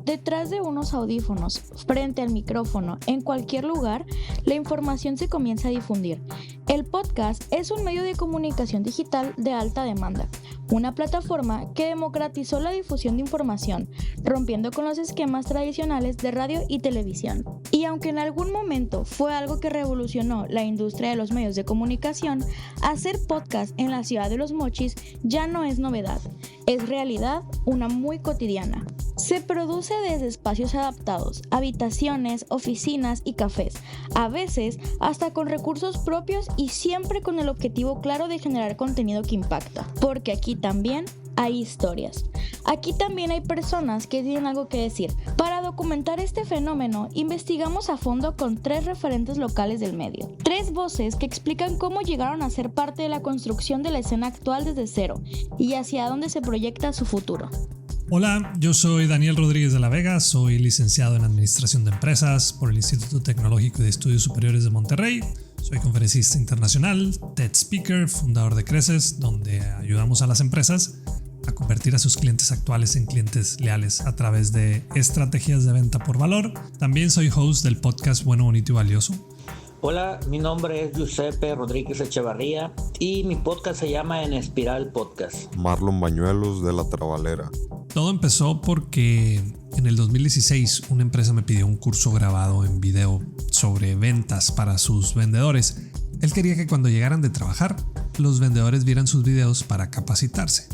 Detrás de unos audífonos, frente al micrófono, en cualquier lugar, la información se comienza a difundir. El podcast es un medio de comunicación digital de alta demanda, una plataforma que democratizó la difusión de información, rompiendo con los esquemas tradicionales de radio y televisión. Y aunque en algún momento fue algo que revolucionó la industria de los medios de comunicación, hacer podcast en la ciudad de Los Mochis ya no es novedad, es realidad una muy cotidiana. Se produce desde espacios adaptados, habitaciones, oficinas y cafés, a veces hasta con recursos propios y siempre con el objetivo claro de generar contenido que impacta, porque aquí también hay historias. Aquí también hay personas que tienen algo que decir. Para documentar este fenómeno, investigamos a fondo con 3 referentes locales del medio. 3 voces que explican cómo llegaron a ser parte de la construcción de la escena actual desde cero y hacia dónde se proyecta su futuro. Hola, yo soy Daniel Rodríguez de la Vega, soy licenciado en Administración de Empresas por el Instituto Tecnológico de Estudios Superiores de Monterrey. Soy conferencista internacional, TED Speaker, fundador de Creces, donde ayudamos a las empresas a convertir a sus clientes actuales en clientes leales a través de estrategias de venta por valor. También soy host del podcast Bueno, Bonito y Valioso. Hola, mi nombre es Giuseppe Rodríguez Echevarría y mi podcast se llama En Espiral Podcast. Marlon Bañuelos de La Trabalera. Todo empezó porque en el 2016 una empresa me pidió un curso grabado en video sobre ventas para sus vendedores. Él quería que cuando llegaran de trabajar, los vendedores vieran sus videos para capacitarse.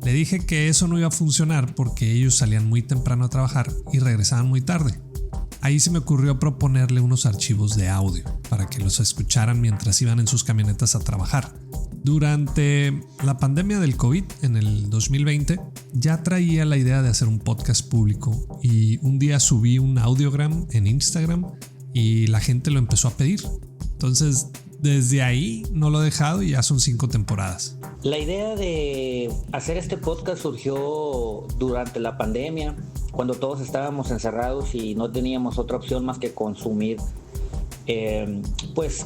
Le dije que eso no iba a funcionar porque ellos salían muy temprano a trabajar y regresaban muy tarde. Ahí se me ocurrió proponerle unos archivos de audio para que los escucharan mientras iban en sus camionetas a trabajar. Durante la pandemia del COVID en el 2020 ya traía la idea de hacer un podcast público y un día subí un audiogram en Instagram y la gente lo empezó a pedir. Entonces desde ahí no lo he dejado y ya son 5 temporadas. La idea de hacer este podcast surgió durante la pandemia, cuando todos estábamos encerrados y no teníamos otra opción más que consumir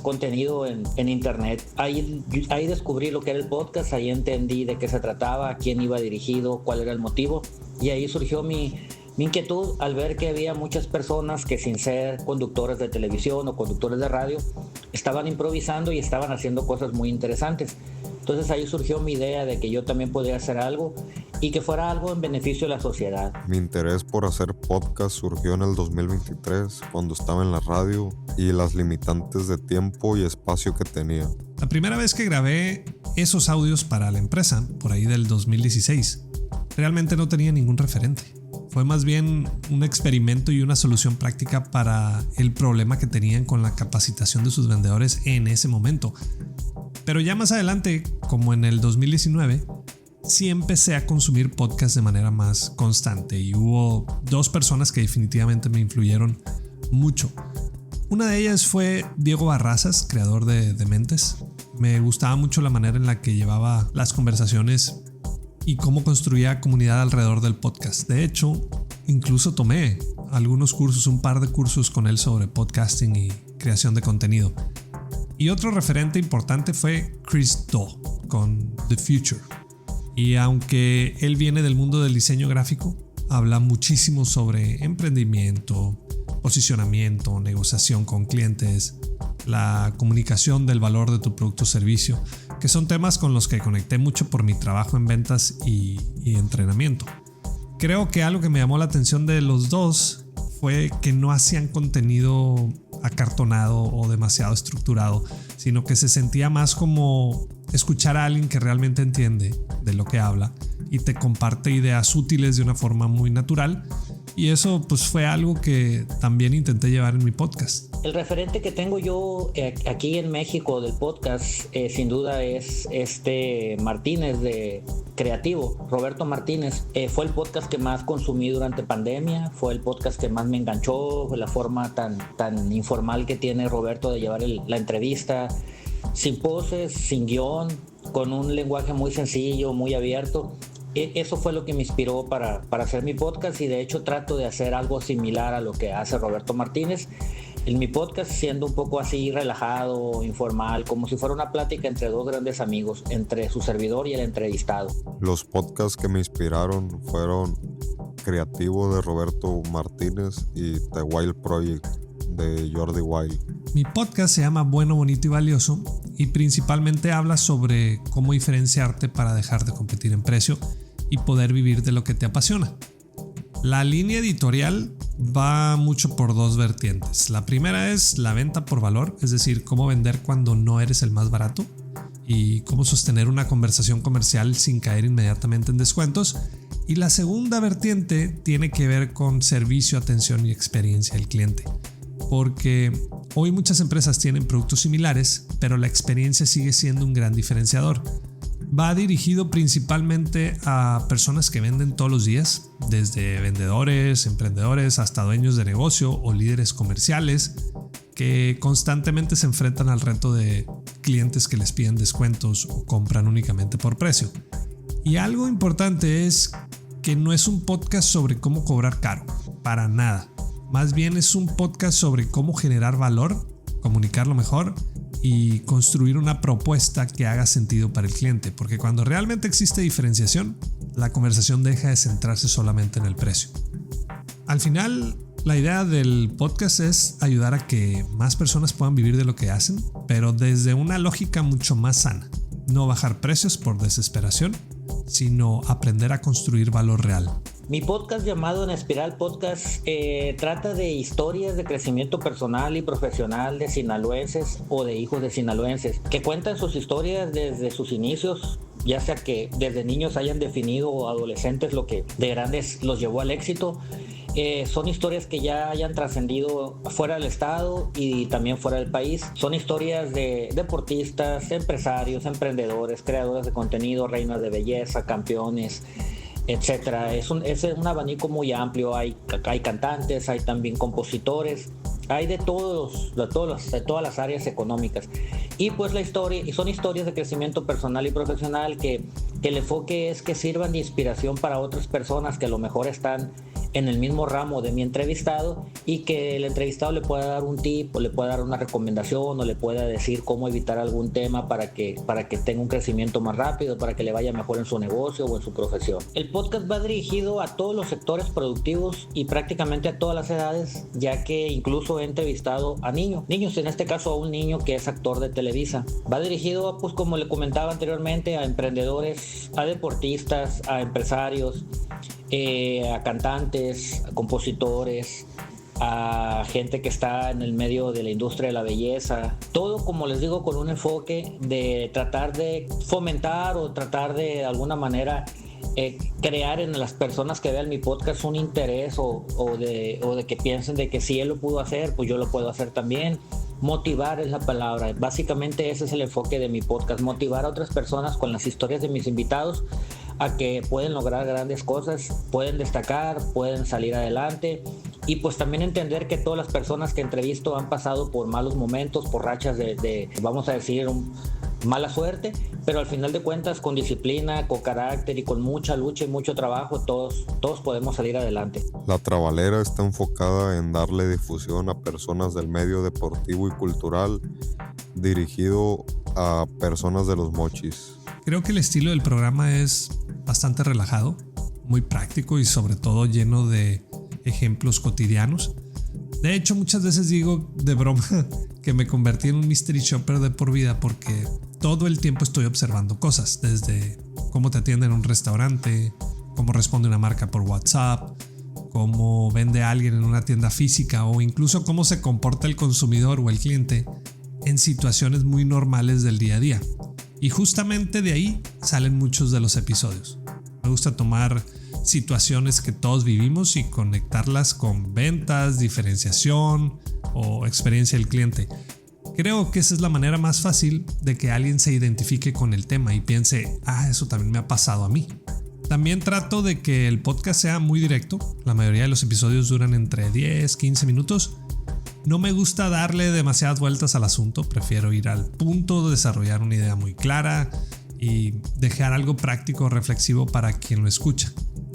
contenido en internet. Ahí descubrí lo que era el podcast, ahí entendí de qué se trataba, a quién iba dirigido, cuál era el motivo, y ahí surgió mi inquietud al ver que había muchas personas que, sin ser conductores de televisión o conductores de radio, estaban improvisando y estaban haciendo cosas muy interesantes. Entonces ahí surgió mi idea de que yo también podría hacer algo y que fuera algo en beneficio de la sociedad. Mi interés por hacer podcast surgió en el 2023, cuando estaba en la radio y las limitantes de tiempo y espacio que tenía. La primera vez que grabé esos audios para la empresa, por ahí del 2016, realmente no tenía ningún referente. Fue más bien un experimento y una solución práctica para el problema que tenían con la capacitación de sus vendedores en ese momento. Pero ya más adelante, como en el 2019, sí empecé a consumir podcasts de manera más constante y hubo 2 personas que definitivamente me influyeron mucho. Una de ellas fue Diego Barrazas, creador de Dementes. Me gustaba mucho la manera en la que llevaba las conversaciones y cómo construía comunidad alrededor del podcast. De hecho, incluso tomé algunos cursos, un par de cursos con él sobre podcasting y creación de contenido. Y otro referente importante fue Chris Do con The Future. Y aunque él viene del mundo del diseño gráfico, habla muchísimo sobre emprendimiento, posicionamiento, negociación con clientes, la comunicación del valor de tu producto o servicio, que son temas con los que conecté mucho por mi trabajo en ventas y entrenamiento. Creo que algo que me llamó la atención de los 2 fue que no hacían contenido acartonado o demasiado estructurado, sino que se sentía más como escuchar a alguien que realmente entiende de lo que habla y te comparte ideas útiles de una forma muy natural. Y eso pues fue algo que también intenté llevar en mi podcast. El referente que tengo yo aquí en México del podcast sin duda es Martínez de Creativo, Roberto Martínez. Fue el podcast que más consumí durante pandemia, fue el podcast que más me enganchó, fue la forma tan informal que tiene Roberto de llevar la entrevista, sin poses, sin guión, con un lenguaje muy sencillo, muy abierto. Eso fue lo que me inspiró para hacer mi podcast, y de hecho trato de hacer algo similar a lo que hace Roberto Martínez en mi podcast, siendo un poco así relajado, informal, como si fuera una plática entre 2 grandes amigos, entre su servidor y el entrevistado. Los podcasts que me inspiraron fueron Creativo de Roberto Martínez y The Wild Project de Jordi Wild. Mi podcast se llama Bueno, Bonito y Valioso y principalmente habla sobre cómo diferenciarte para dejar de competir en precio y poder vivir de lo que te apasiona. La línea editorial va mucho por dos vertientes. La primera es la venta por valor, es decir, cómo vender cuando no eres el más barato y cómo sostener una conversación comercial sin caer inmediatamente en descuentos. Y la segunda vertiente tiene que ver con servicio, atención y experiencia del cliente. Porque hoy muchas empresas tienen productos similares, pero la experiencia sigue siendo un gran diferenciador. Va dirigido principalmente a personas que venden todos los días, desde vendedores, emprendedores, hasta dueños de negocio o líderes comerciales que constantemente se enfrentan al reto de clientes que les piden descuentos o compran únicamente por precio. Y algo importante es que no es un podcast sobre cómo cobrar caro, para nada. Más bien es un podcast sobre cómo generar valor, comunicarlo mejor y construir una propuesta que haga sentido para el cliente, porque cuando realmente existe diferenciación, la conversación deja de centrarse solamente en el precio. Al final, la idea del podcast es ayudar a que más personas puedan vivir de lo que hacen, pero desde una lógica mucho más sana. No bajar precios por desesperación, sino aprender a construir valor real. Mi podcast llamado En Espiral Podcast trata de historias de crecimiento personal y profesional de sinaloenses o de hijos de sinaloenses que cuentan sus historias desde sus inicios, ya sea que desde niños hayan definido o adolescentes lo que de grandes los llevó al éxito. Son historias que ya hayan trascendido fuera del estado y también fuera del país. Son historias de deportistas, empresarios, emprendedores, creadores de contenido, reinas de belleza, campeones, etcétera. Es un abanico muy amplio. Hay cantantes, hay también compositores, hay de todas las áreas económicas. Y pues son historias de crecimiento personal y profesional que el enfoque es que sirvan de inspiración para otras personas que a lo mejor están en el mismo ramo de mi entrevistado y que el entrevistado le pueda dar un tip o le pueda dar una recomendación o le pueda decir cómo evitar algún tema para que tenga un crecimiento más rápido, para que le vaya mejor en su negocio o en su profesión. El podcast va dirigido a todos los sectores productivos y prácticamente a todas las edades, ya que incluso he entrevistado a niños, en este caso a un niño que es actor de Televisa. Va dirigido a, pues como le comentaba anteriormente, a emprendedores, a deportistas, a empresarios, a cantantes, a compositores, a gente que está en el medio de la industria de la belleza. Todo, como les digo, con un enfoque de tratar de fomentar o tratar de alguna manera crear en las personas que vean mi podcast un interés o de que piensen de que si él lo pudo hacer, pues yo lo puedo hacer también. Motivar es la palabra. Básicamente ese es el enfoque de mi podcast, motivar a otras personas con las historias de mis invitados a que pueden lograr grandes cosas, pueden destacar, pueden salir adelante y pues también entender que todas las personas que entrevisto han pasado por malos momentos, por rachas de vamos a decir, mala suerte, pero al final de cuentas con disciplina, con carácter y con mucha lucha y mucho trabajo todos podemos salir adelante. La Trabalera está enfocada en darle difusión a personas del medio deportivo y cultural, dirigido a personas de los mochis. Creo que el estilo del programa es bastante relajado, muy práctico y sobre todo lleno de ejemplos cotidianos. De hecho, muchas veces digo de broma que me convertí en un mystery shopper de por vida porque todo el tiempo estoy observando cosas, desde cómo te atienden en un restaurante, cómo responde una marca por WhatsApp, cómo vende a alguien en una tienda física o incluso cómo se comporta el consumidor o el cliente en situaciones muy normales del día a día. Y justamente de ahí salen muchos de los episodios. Me gusta tomar situaciones que todos vivimos y conectarlas con ventas, diferenciación o experiencia del cliente. Creo que esa es la manera más fácil de que alguien se identifique con el tema y piense, eso también me ha pasado a mí. También trato de que el podcast sea muy directo. La mayoría de los episodios duran entre 10-15 minutos. No me gusta darle demasiadas vueltas al asunto, prefiero ir al punto, desarrollar una idea muy clara y dejar algo práctico o reflexivo para quien lo escucha.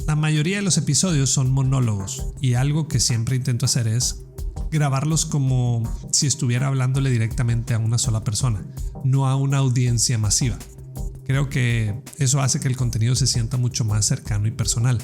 La mayoría de los episodios son monólogos y algo que siempre intento hacer es grabarlos como si estuviera hablándole directamente a una sola persona, no a una audiencia masiva. Creo que eso hace que el contenido se sienta mucho más cercano y personal.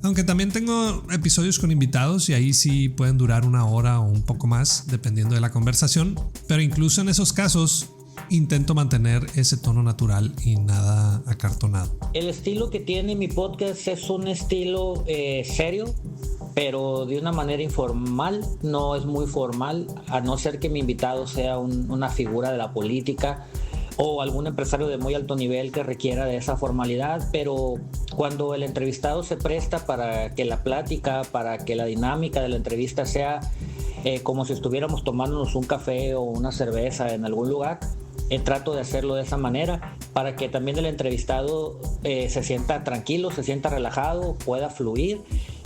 Aunque también tengo episodios con invitados y ahí sí pueden durar 1 hora o un poco más, dependiendo de la conversación. Pero incluso en esos casos intento mantener ese tono natural y nada acartonado. El estilo que tiene mi podcast es un estilo serio, pero de una manera informal, no es muy formal, a no ser que mi invitado sea una figura de la política o algún empresario de muy alto nivel que requiera de esa formalidad, pero cuando el entrevistado se presta para que la plática, para que la dinámica de la entrevista sea como si estuviéramos tomándonos un café o una cerveza en algún lugar, trato de hacerlo de esa manera para que también el entrevistado se sienta tranquilo, se sienta relajado, pueda fluir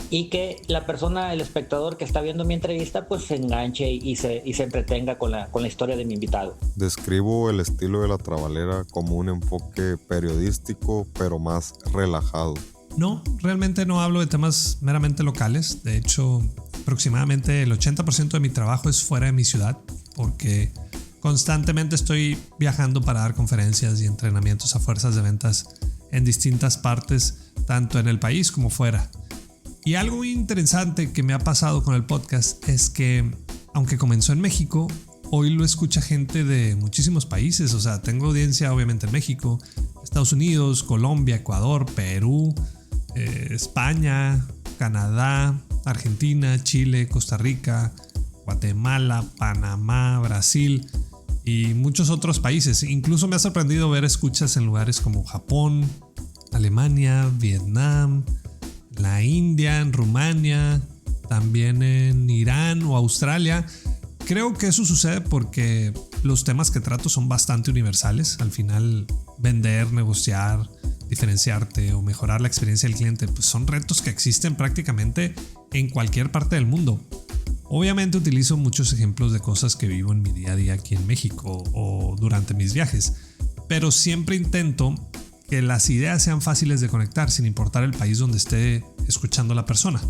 y que la persona, el espectador que está viendo mi entrevista, pues se enganche y se entretenga con la historia de mi invitado. Describo el estilo de La Trabalera como un enfoque periodístico, pero más relajado. No, realmente no hablo de temas meramente locales. De hecho, aproximadamente el 80% de mi trabajo es fuera de mi ciudad, porque constantemente estoy viajando para dar conferencias y entrenamientos a fuerzas de ventas en distintas partes, tanto en el país como fuera. Y algo muy interesante que me ha pasado con el podcast es que, aunque comenzó en México, hoy lo escucha gente de muchísimos países. O sea, tengo audiencia obviamente en México, Estados Unidos, Colombia, Ecuador, Perú, España, Canadá, Argentina, Chile, Costa Rica, Guatemala, Panamá, Brasil y muchos otros países. Incluso me ha sorprendido ver escuchas en lugares como Japón, Alemania, Vietnam, la India, en Rumania, también en Irán o Australia. Creo que eso sucede porque los temas que trato son bastante universales. Al final, vender, negociar, diferenciarte o mejorar la experiencia del cliente, pues son retos que existen prácticamente en cualquier parte del mundo. Obviamente utilizo muchos ejemplos de cosas que vivo en mi día a día aquí en México o durante mis viajes, pero siempre intento que las ideas sean fáciles de conectar sin importar el país donde esté escuchando la persona.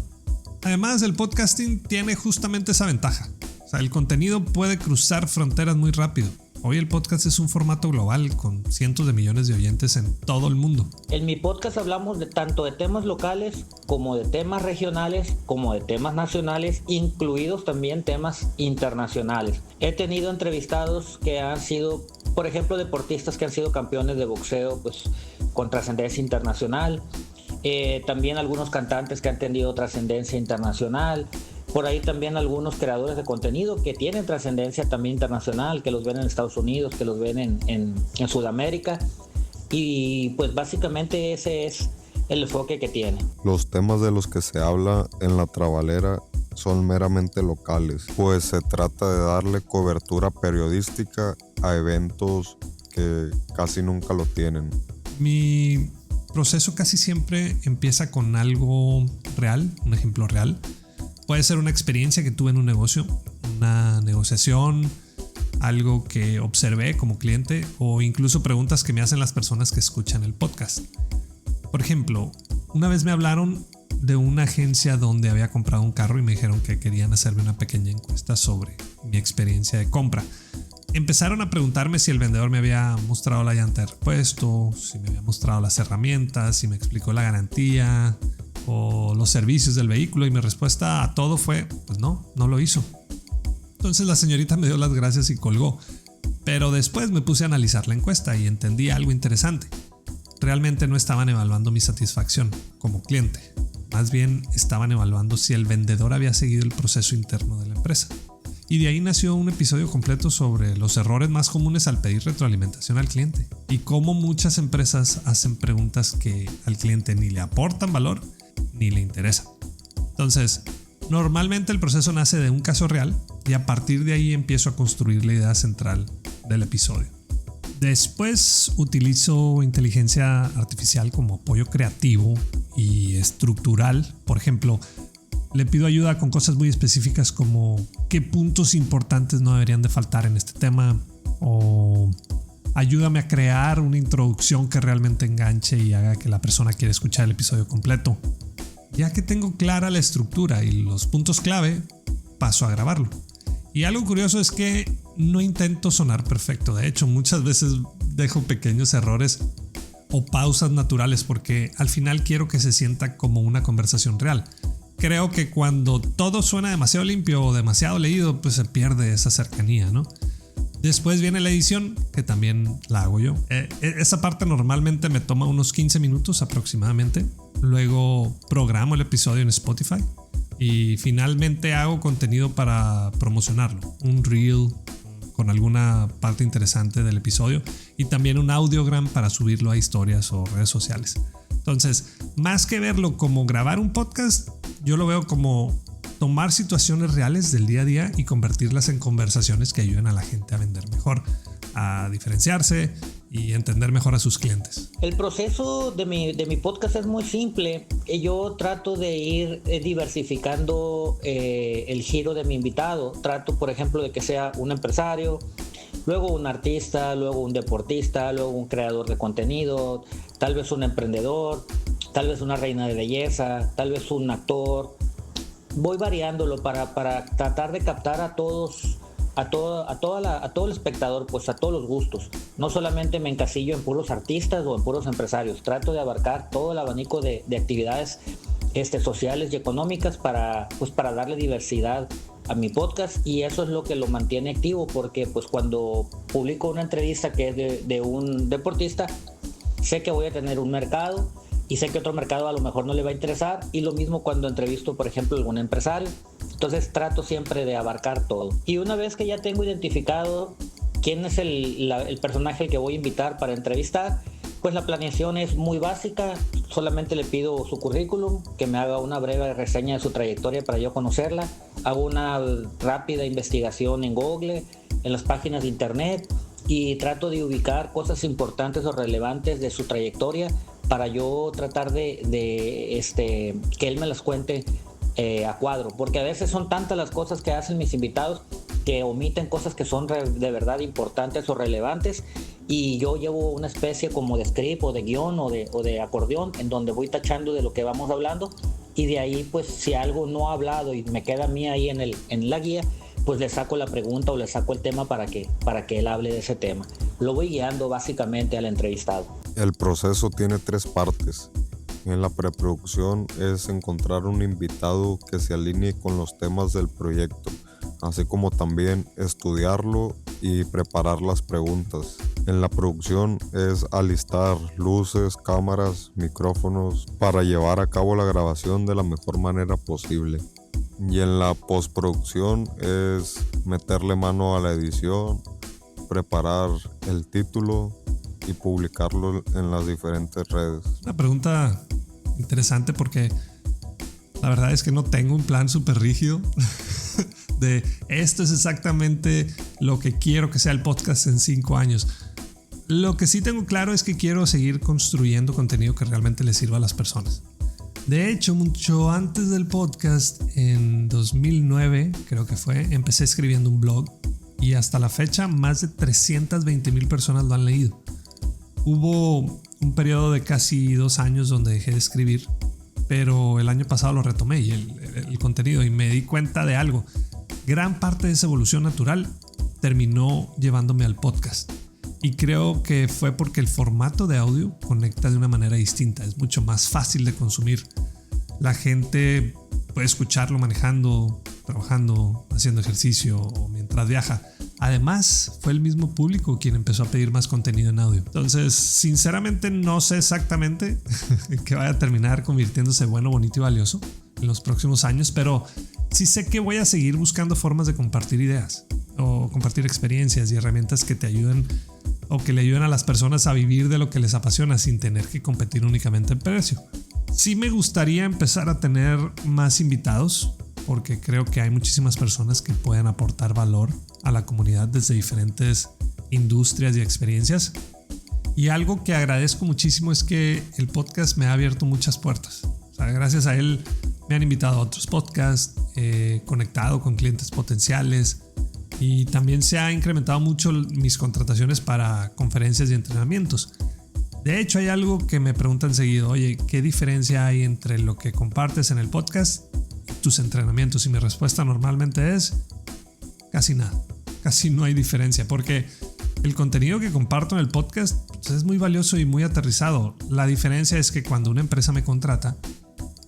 Además, el podcasting tiene justamente esa ventaja. O sea, el contenido puede cruzar fronteras muy rápido. Hoy el podcast es un formato global con cientos de millones de oyentes en todo el mundo. En mi podcast hablamos tanto de temas locales como de temas regionales, como de temas nacionales, incluidos también temas internacionales. He tenido entrevistados que han sido, por ejemplo, deportistas que han sido campeones de boxeo, pues con trascendencia internacional. También algunos cantantes que han tenido trascendencia internacional. Por ahí también algunos creadores de contenido que tienen trascendencia también internacional, que los ven en Estados Unidos, que los ven en Sudamérica. Y pues básicamente ese es el enfoque que tiene. Los temas de los que se habla en La Trabalera son meramente locales, pues se trata de darle cobertura periodística a eventos que casi nunca lo tienen. Mi proceso casi siempre empieza con algo real, un ejemplo real. Puede ser una experiencia que tuve en un negocio, una negociación, algo que observé como cliente o incluso preguntas que me hacen las personas que escuchan el podcast. Por ejemplo, una vez me hablaron de una agencia donde había comprado un carro y me dijeron que querían hacerme una pequeña encuesta sobre mi experiencia de compra. Empezaron a preguntarme si el vendedor me había mostrado la llanta de repuesto, si me había mostrado las herramientas, si me explicó la garantía o los servicios del vehículo, y mi respuesta a todo fue, pues no lo hizo. Entonces la señorita me dio las gracias y colgó, pero después me puse a analizar la encuesta y entendí algo interesante. Realmente no estaban evaluando mi satisfacción como cliente, más bien estaban evaluando si el vendedor había seguido el proceso interno de la empresa. Y de ahí nació un episodio completo sobre los errores más comunes al pedir retroalimentación al cliente y cómo muchas empresas hacen preguntas que al cliente ni le aportan valor ni le interesa. Entonces, normalmente el proceso nace de un caso real y a partir de ahí empiezo a construir la idea central del episodio. Después utilizo inteligencia artificial como apoyo creativo y estructural. Por ejemplo, le pido ayuda con cosas muy específicas como qué puntos importantes no deberían de faltar en este tema, o ayúdame a crear una introducción que realmente enganche y haga que la persona quiera escuchar el episodio completo. Ya que tengo clara la estructura y los puntos clave, paso a grabarlo. Y algo curioso es que no intento sonar perfecto. De hecho, muchas veces dejo pequeños errores o pausas naturales, porque al final quiero que se sienta como una conversación real. Creo que cuando todo suena demasiado limpio o demasiado leído, pues se pierde esa cercanía, ¿no? Después viene la edición, que también la hago yo. Esa parte normalmente me toma unos 15 minutos aproximadamente. Luego programo el episodio en Spotify y finalmente hago contenido para promocionarlo. Un reel con alguna parte interesante del episodio y también un audiogram para subirlo a historias o redes sociales. Entonces, más que verlo como grabar un podcast, yo lo veo como tomar situaciones reales del día a día y convertirlas en conversaciones que ayuden a la gente a vender mejor, a diferenciarse y entender mejor a sus clientes. El proceso de mi podcast es muy simple. Yo trato de ir diversificando el giro de mi invitado. Trato, por ejemplo, de que sea un empresario, luego un artista, luego un deportista, luego un creador de contenido, tal vez un emprendedor, tal vez una reina de belleza, tal vez un actor. Voy variándolo para tratar de captar a todos, a todo el espectador, pues a todos los gustos. No solamente me encasillo en puros artistas o en puros empresarios. Trato de abarcar todo el abanico de actividades sociales y económicas para darle diversidad a mi podcast, y eso es lo que lo mantiene activo, porque pues cuando publico una entrevista que es de un deportista, sé que voy a tener un mercado y sé que otro mercado a lo mejor no le va a interesar, y lo mismo cuando entrevisto, por ejemplo, a algún empresario. Entonces trato siempre de abarcar todo, y una vez que ya tengo identificado quién es el personaje al que voy a invitar para entrevistar, pues la planeación es muy básica. Solamente le pido su currículum, que me haga una breve reseña de su trayectoria para yo conocerla. Hago una rápida investigación en Google, en las páginas de internet, y trato de ubicar cosas importantes o relevantes de su trayectoria para yo tratar de que él me las cuente a cuadro, porque a veces son tantas las cosas que hacen mis invitados que omiten cosas que son de verdad importantes o relevantes, y yo llevo una especie como de script o de guión o de acordeón en donde voy tachando de lo que vamos hablando, y de ahí pues si algo no ha hablado y me queda a mí ahí en la guía, pues le saco la pregunta o le saco el tema para que él hable de ese tema. Lo voy guiando básicamente al entrevistado. El proceso tiene 3 partes. En la preproducción es encontrar un invitado que se alinee con los temas del proyecto, así como también estudiarlo y preparar las preguntas. En la producción es alistar luces, cámaras, micrófonos para llevar a cabo la grabación de la mejor manera posible. Y en la postproducción es meterle mano a la edición, preparar el título y publicarlo en las diferentes redes. Una pregunta interesante, porque la verdad es que no tengo un plan súper rígido de esto es exactamente lo que quiero que sea el podcast en 5 años. Lo que sí tengo claro es que quiero seguir construyendo contenido que realmente le sirva a las personas. De hecho, mucho antes del podcast, en 2009 creo que fue, empecé escribiendo un blog, y hasta la fecha más de 320,000 personas lo han leído. Hubo un periodo de casi 2 años donde dejé de escribir, pero el año pasado lo retomé y el contenido, y me di cuenta de algo. Gran parte de esa evolución natural terminó llevándome al podcast, y creo que fue porque el formato de audio conecta de una manera distinta, es mucho más fácil de consumir. La gente puede escucharlo manejando, trabajando, haciendo ejercicio o mientras viaja. Además, fue el mismo público quien empezó a pedir más contenido en audio. Entonces, sinceramente no sé exactamente qué vaya a terminar convirtiéndose bueno, bonito y valioso en los próximos años, pero sí sé que voy a seguir buscando formas de compartir ideas o compartir experiencias y herramientas que te ayuden o que le ayuden a las personas a vivir de lo que les apasiona sin tener que competir únicamente en precio. Sí me gustaría empezar a tener más invitados, porque creo que hay muchísimas personas que pueden aportar valor a la comunidad desde diferentes industrias y experiencias. Y algo que agradezco muchísimo es que el podcast me ha abierto muchas puertas. O sea, gracias a él me han invitado a otros podcasts, conectado con clientes potenciales, y también se ha incrementado mucho mis contrataciones para conferencias y entrenamientos. De hecho, hay algo que me preguntan seguido: oye, ¿qué diferencia hay entre lo que compartes en el podcast y tus entrenamientos? Y mi respuesta normalmente es casi nada. Casi no hay diferencia, porque el contenido que comparto en el podcast pues es muy valioso y muy aterrizado. La diferencia es que cuando una empresa me contrata,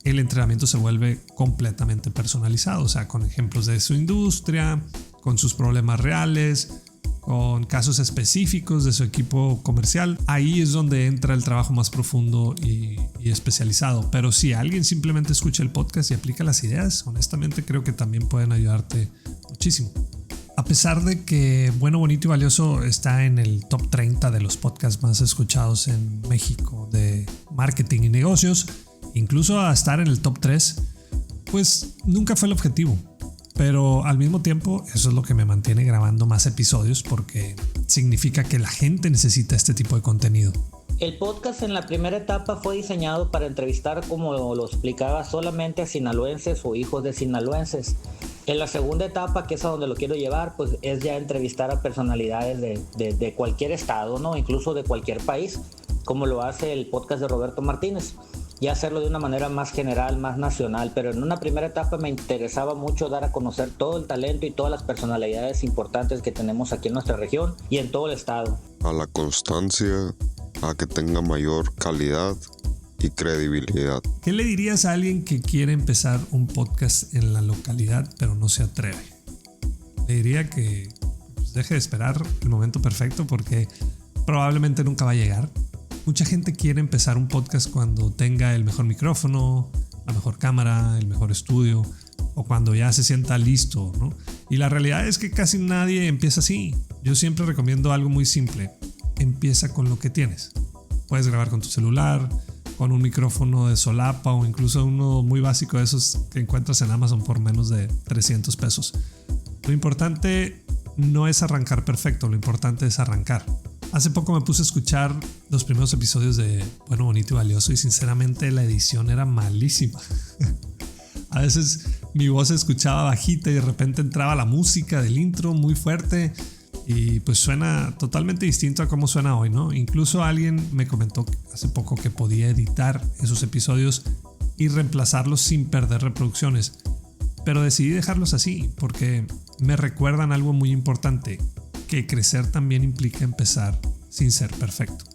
el entrenamiento se vuelve completamente personalizado, o sea, con ejemplos de su industria, con sus problemas reales, con casos específicos de su equipo comercial. Ahí es donde entra el trabajo más profundo y especializado. Pero si alguien simplemente escucha el podcast y aplica las ideas, honestamente creo que también pueden ayudarte muchísimo. A pesar de que Bueno, Bonito y Valioso está en el top 30 de los podcasts más escuchados en México de marketing y negocios, incluso a estar en el top 3, pues nunca fue el objetivo. Pero al mismo tiempo, eso es lo que me mantiene grabando más episodios, porque significa que la gente necesita este tipo de contenido. El podcast en la primera etapa fue diseñado para entrevistar, como lo explicaba, solamente a sinaloenses o hijos de sinaloenses. En la segunda etapa, que es a donde lo quiero llevar, pues es ya entrevistar a personalidades de cualquier estado, ¿no? Incluso de cualquier país, como lo hace el podcast de Roberto Martínez. Y hacerlo de una manera más general, más nacional. Pero en una primera etapa me interesaba mucho dar a conocer todo el talento y todas las personalidades importantes que tenemos aquí en nuestra región y en todo el estado. A la constancia, a que tenga mayor calidad y credibilidad. ¿Qué le dirías a alguien que quiere empezar un podcast en la localidad pero no se atreve? Le diría que pues, deje de esperar el momento perfecto, porque probablemente nunca va a llegar. Mucha gente quiere empezar un podcast cuando tenga el mejor micrófono, la mejor cámara, el mejor estudio, o cuando ya se sienta listo, ¿no? Y la realidad es que casi nadie empieza así. Yo siempre recomiendo algo muy simple. Empieza con lo que tienes. Puedes grabar con tu celular, con un micrófono de solapa o incluso uno muy básico de esos que encuentras en Amazon por menos de 300 pesos. Lo importante no es arrancar perfecto, lo importante es arrancar. Hace poco me puse a escuchar los primeros episodios de Bueno, Bonito y Valioso y sinceramente la edición era malísima. A veces mi voz se escuchaba bajita y de repente entraba la música del intro muy fuerte y pues suena totalmente distinto a cómo suena hoy, ¿no? Incluso alguien me comentó hace poco que podía editar esos episodios y reemplazarlos sin perder reproducciones. Pero decidí dejarlos así porque me recuerdan algo muy importante, que crecer también implica empezar sin ser perfecto.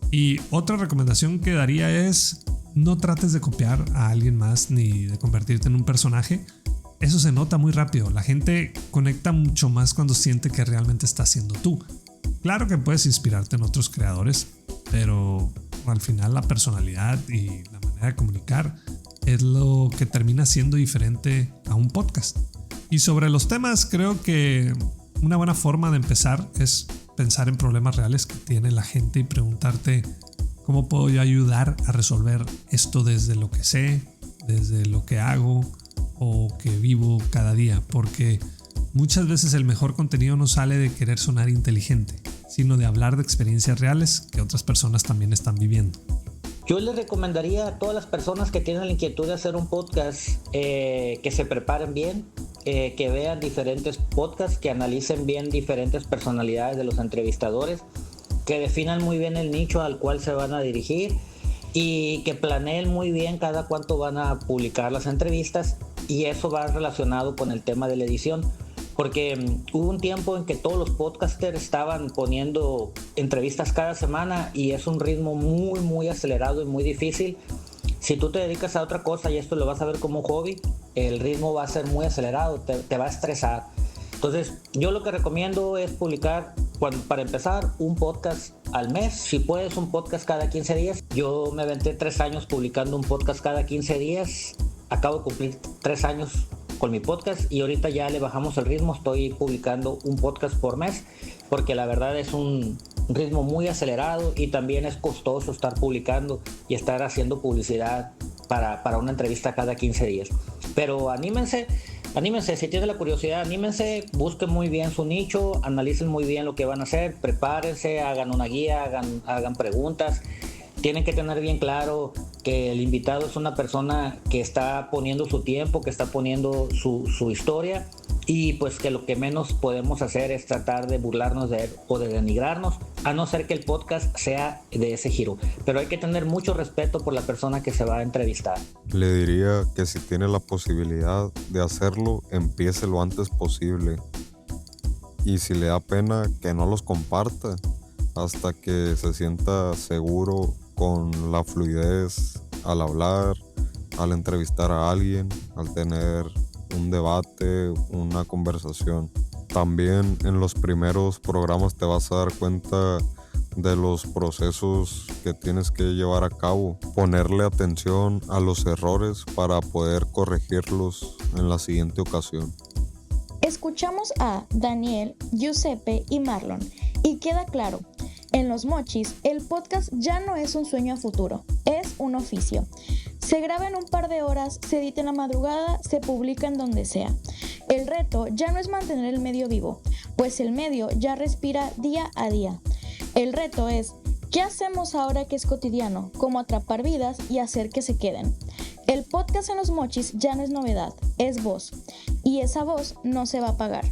Y otra recomendación que daría es: no trates de copiar a alguien más ni de convertirte en un personaje. Eso se nota muy rápido. La gente conecta mucho más cuando siente que realmente estás siendo tú. Claro que puedes inspirarte en otros creadores, pero al final la personalidad y la manera de comunicar es lo que termina siendo diferente a un podcast. Y sobre los temas, creo que una buena forma de empezar es pensar en problemas reales que tiene la gente y preguntarte: ¿cómo puedo yo ayudar a resolver esto desde lo que sé, desde lo que hago o que vivo cada día? Porque muchas veces el mejor contenido no sale de querer sonar inteligente, sino de hablar de experiencias reales que otras personas también están viviendo. Yo les recomendaría a todas las personas que tienen la inquietud de hacer un podcast que se preparen bien, que vean diferentes podcasts, que analicen bien diferentes personalidades de los entrevistadores, que definan muy bien el nicho al cual se van a dirigir y que planeen muy bien cada cuánto van a publicar las entrevistas, y eso va relacionado con el tema de la edición. Porque hubo un tiempo en que todos los podcasters estaban poniendo entrevistas cada semana y es un ritmo muy, muy acelerado y muy difícil. Si tú te dedicas a otra cosa y esto lo vas a ver como hobby, el ritmo va a ser muy acelerado, te va a estresar. Entonces, yo lo que recomiendo es publicar, para empezar, un podcast al mes. Si puedes, un podcast cada 15 días. Yo me aventé 3 años publicando un podcast cada 15 días. Acabo de cumplir 3 años con mi podcast y ahorita ya le bajamos el ritmo. Estoy publicando un podcast por mes porque la verdad es un ritmo muy acelerado y también es costoso estar publicando y estar haciendo publicidad para una entrevista cada 15 días. Pero anímense, si tienen la curiosidad, anímense, busquen muy bien su nicho, analicen muy bien lo que van a hacer, prepárense, hagan una guía, hagan preguntas. Tienen que tener bien claro que el invitado es una persona que está poniendo su tiempo, que está poniendo su historia, y pues que lo que menos podemos hacer es tratar de burlarnos de él o de denigrarnos, a no ser que el podcast sea de ese giro. Pero hay que tener mucho respeto por la persona que se va a entrevistar. Le diría que si tiene la posibilidad de hacerlo, empiece lo antes posible. Y si le da pena, que no los comparta. hasta que se sienta seguro con la fluidez al hablar, al entrevistar a alguien, al tener un debate, una conversación. También en los primeros programas te vas a dar cuenta de los procesos que tienes que llevar a cabo, ponerle atención a los errores para poder corregirlos en la siguiente ocasión. Escuchamos a Daniel, Giuseppe y Marlon, y queda claro, en Los Mochis el podcast ya no es un sueño a futuro, es un oficio. Se graba en un par de horas, se edita en la madrugada, se publica en donde sea. El reto ya no es mantener el medio vivo, pues el medio ya respira día a día. El reto es, ¿qué hacemos ahora que es cotidiano? ¿Cómo atrapar vidas y hacer que se queden? El podcast en Los Mochis ya no es novedad, es voz. Y esa voz no se va a apagar.